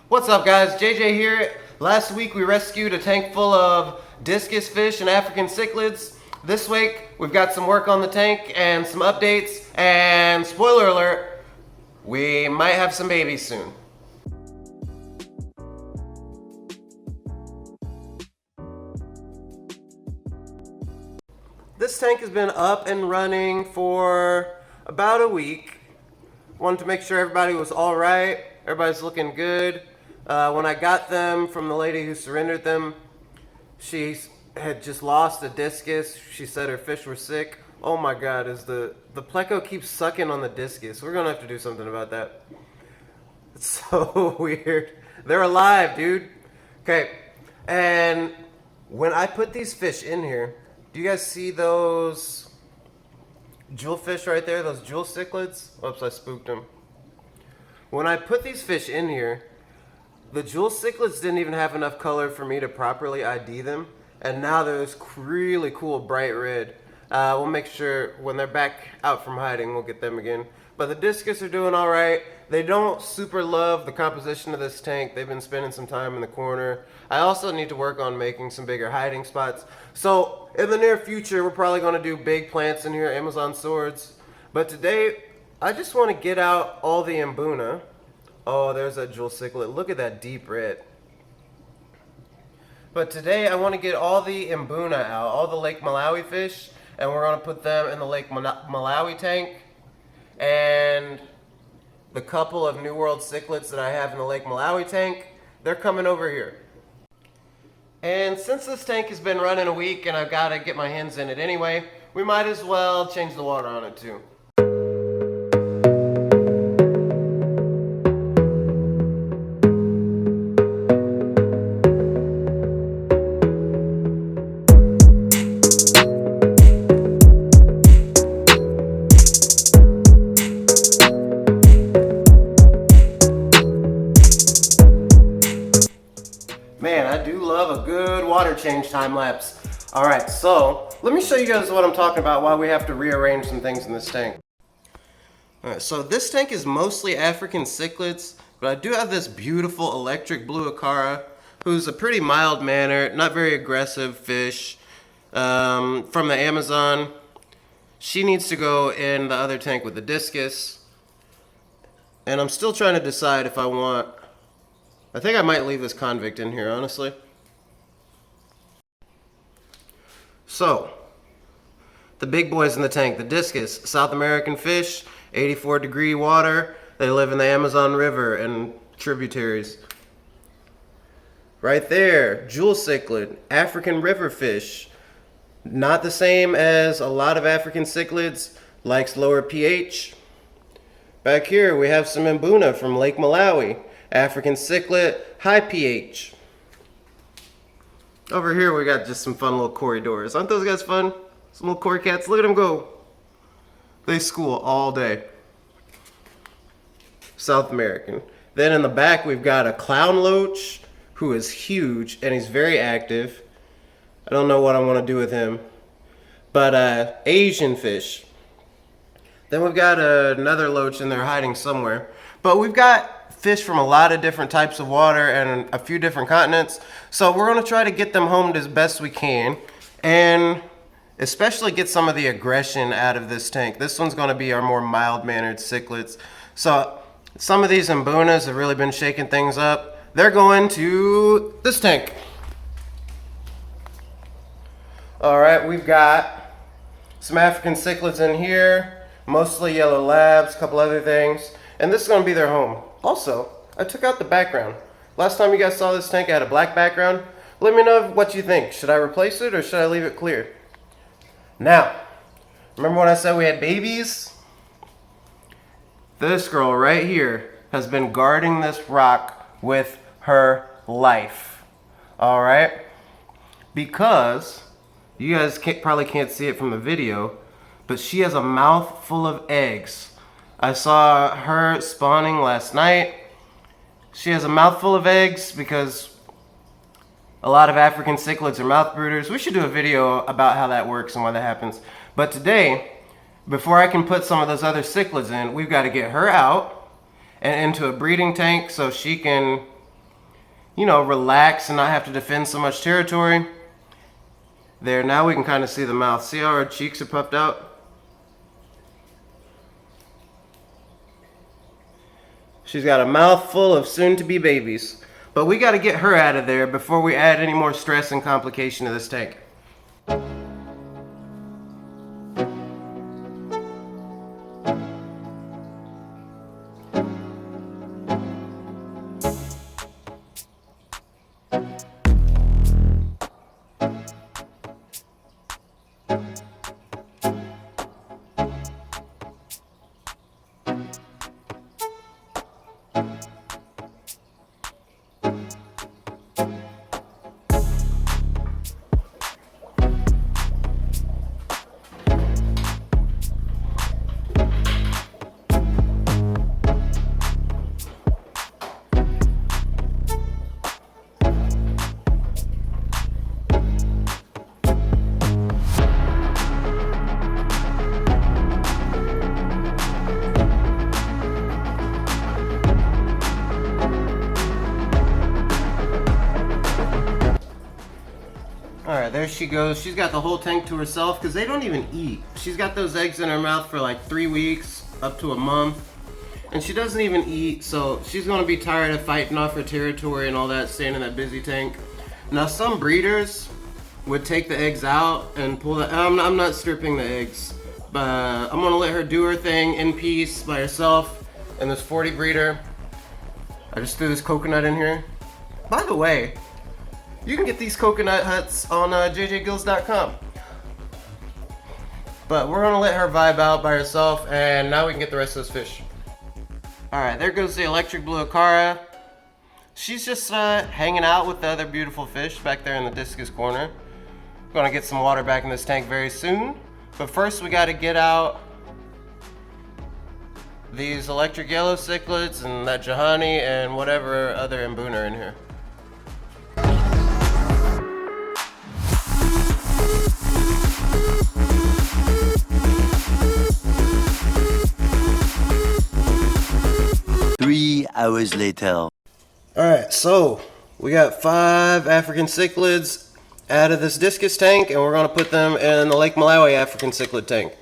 What's up, guys? JJ here. Last week we rescued a tank full of discus fish and African cichlids. This week we've got some work on the tank and some updates, and spoiler alert, we might have some babies soon. This tank has been up and running for about a week. Wanted to make sure everybody was all right. Everybody's looking good. When I got them from the lady who surrendered them, she had just lost a discus. She said her fish were sick. Oh my God, is the pleco keeps sucking on the discus. We're gonna have to do something about that. It's so weird. They're alive, dude. Okay, and when I put these fish in here, do you guys see those jewel fish right there? Those jewel cichlids? Oops, I spooked them. When I put these fish in here, the jewel cichlids didn't even have enough color for me to properly ID them, and now they're this really cool bright red. We'll make sure when they're back out from hiding, we'll get them again. But the discus are doing all right. They don't super love the composition of this tank. They've been spending some time in the corner. I also need to work on making some bigger hiding spots. So in the near future, we're probably going to do big plants in here, Amazon swords. But today, I just want to get out all the mbuna. Oh, there's that jewel cichlid. Look at that deep red. But today, I want to get all the mbuna out, all the Lake Malawi fish, and we're going to put them in the Lake Malawi tank. And the couple of New World cichlids that I have in the Lake Malawi tank, they're coming over here. And since this tank has been running a week and I've got to get my hands in it anyway, we might as well change the water on it too. Man, I do love a good water change time lapse. All right, so let me show you guys what I'm talking about while we have to rearrange some things in this tank. All right, so this tank is mostly African cichlids, but I do have this beautiful electric blue acara, who's a pretty mild-mannered, not very aggressive fish from the Amazon. She needs to go in the other tank with the discus. And I'm still trying to decide if I think I might leave this convict in here, honestly. So, the big boys in the tank, the discus, South American fish, 84-degree water. They live in the Amazon River and tributaries. Right there, jewel cichlid, African river fish. Not the same as a lot of African cichlids, likes lower pH. Back here, we have some mbuna from Lake Malawi. African cichlid, high pH. Over here we got just some fun little corridors. Aren't those guys fun? Some little cory cats. Look at them go. They school all day. South American. Then in the back we've got a clown loach who is huge and he's very active. I don't know what I want to do with him. But Asian fish. Then we've got another loach in there hiding somewhere. But we've got fish from a lot of different types of water and a few different continents. So we're going to try to get them home as best we can and especially get some of the aggression out of this tank. This one's going to be our more mild-mannered cichlids. So some of these mbunas have really been shaking things up. They're going to this tank. All right, we've got some African cichlids in here, mostly yellow labs, a couple other things. And this is going to be their home. Also, I took out the background. Last time you guys saw this tank, I had a black background. Let me know what you think. Should I replace it or should I leave it clear? Now, remember when I said we had babies? This girl right here has been guarding this rock with her life. All right? Because, you guys probably can't see it from the video, but she has a mouth full of eggs. I saw her spawning last night. She has a mouthful of eggs because a lot of African cichlids are mouthbrooders. We should do a video about how that works and why that happens. But today, before I can put some of those other cichlids in, we've got to get her out and into a breeding tank so she can relax and not have to defend so much territory. There, now we can kind of see the mouth. See how her cheeks are puffed out? She's got a mouth full of soon-to-be babies. But we got to get her out of there before we add any more stress and complication to this tank. Alright, there she goes. She's got the whole tank to herself because they don't even eat. She's got those eggs in her mouth for like 3 weeks, up to a month. And she doesn't even eat, so she's going to be tired of fighting off her territory and all that, staying in that busy tank. Now, some breeders would take the eggs out and pull the... I'm not stripping the eggs, but I'm going to let her do her thing in peace by herself. And this 40 breeder, I just threw this coconut in here. By the way, you can get these coconut huts on jjgills.com. But we're gonna let her vibe out by herself, and now we can get the rest of those fish. Alright, there goes the electric blue Acara. She's just hanging out with the other beautiful fish back there in the Discus corner. Gonna get some water back in this tank very soon. But first we gotta get out these electric yellow cichlids and that Jahani and whatever other Mbuna are in here. Hours later. Alright, so we got 5 African cichlids out of this Discus tank, and we're going to put them in the Lake Malawi African cichlid tank.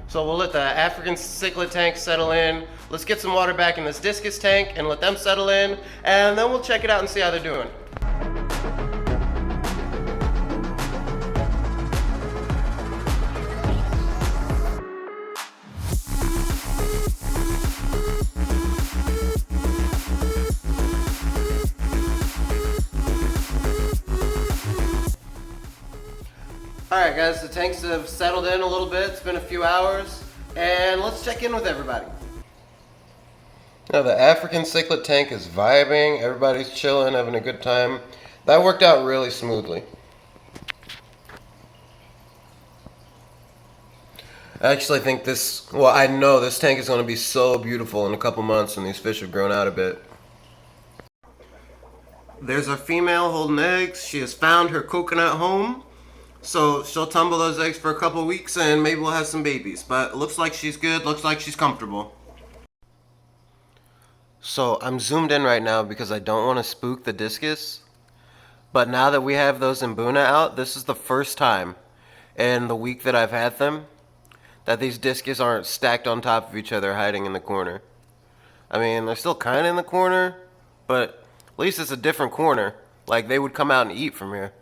So we'll let the African cichlid tank settle in. Let's get some water back in this Discus tank and let them settle in, and then we'll check it out and see how they're doing. Alright guys, the tanks have settled in a little bit. It's been a few hours, and let's check in with everybody. Now the African cichlid tank is vibing, everybody's chilling, having a good time. That worked out really smoothly. I actually think I know this tank is going to be so beautiful in a couple months when these fish have grown out a bit. There's our female holding eggs. She has found her coconut home. So she'll tumble those eggs for a couple weeks and maybe we'll have some babies. But it looks like she's good, looks like she's comfortable. So I'm zoomed in right now because I don't want to spook the Discus. But now that we have those Mbuna out, this is the first time in the week that I've had them that these Discus aren't stacked on top of each other hiding in the corner. I mean, they're still kind of in the corner, but at least it's a different corner. Like, they would come out and eat from here.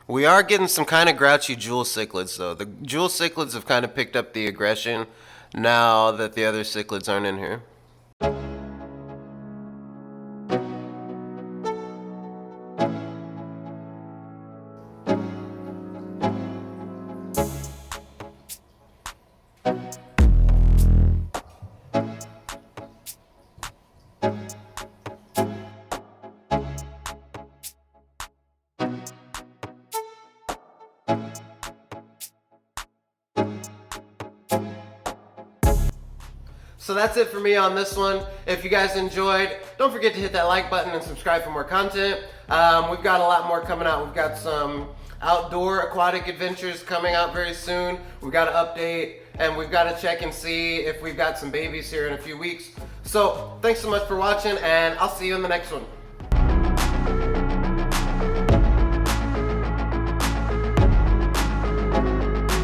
We are getting some kind of grouchy jewel cichlids, though. The jewel cichlids have kind of picked up the aggression. now that the other cichlids aren't in here. So that's it for me on this one. If you guys enjoyed, don't forget to hit that like button and subscribe for more content. We've got a lot more coming out. We've got some outdoor aquatic adventures coming out very soon. We've got to update, and we've got to check and see if we've got some babies here in a few weeks. So thanks so much for watching, and I'll see you in the next one.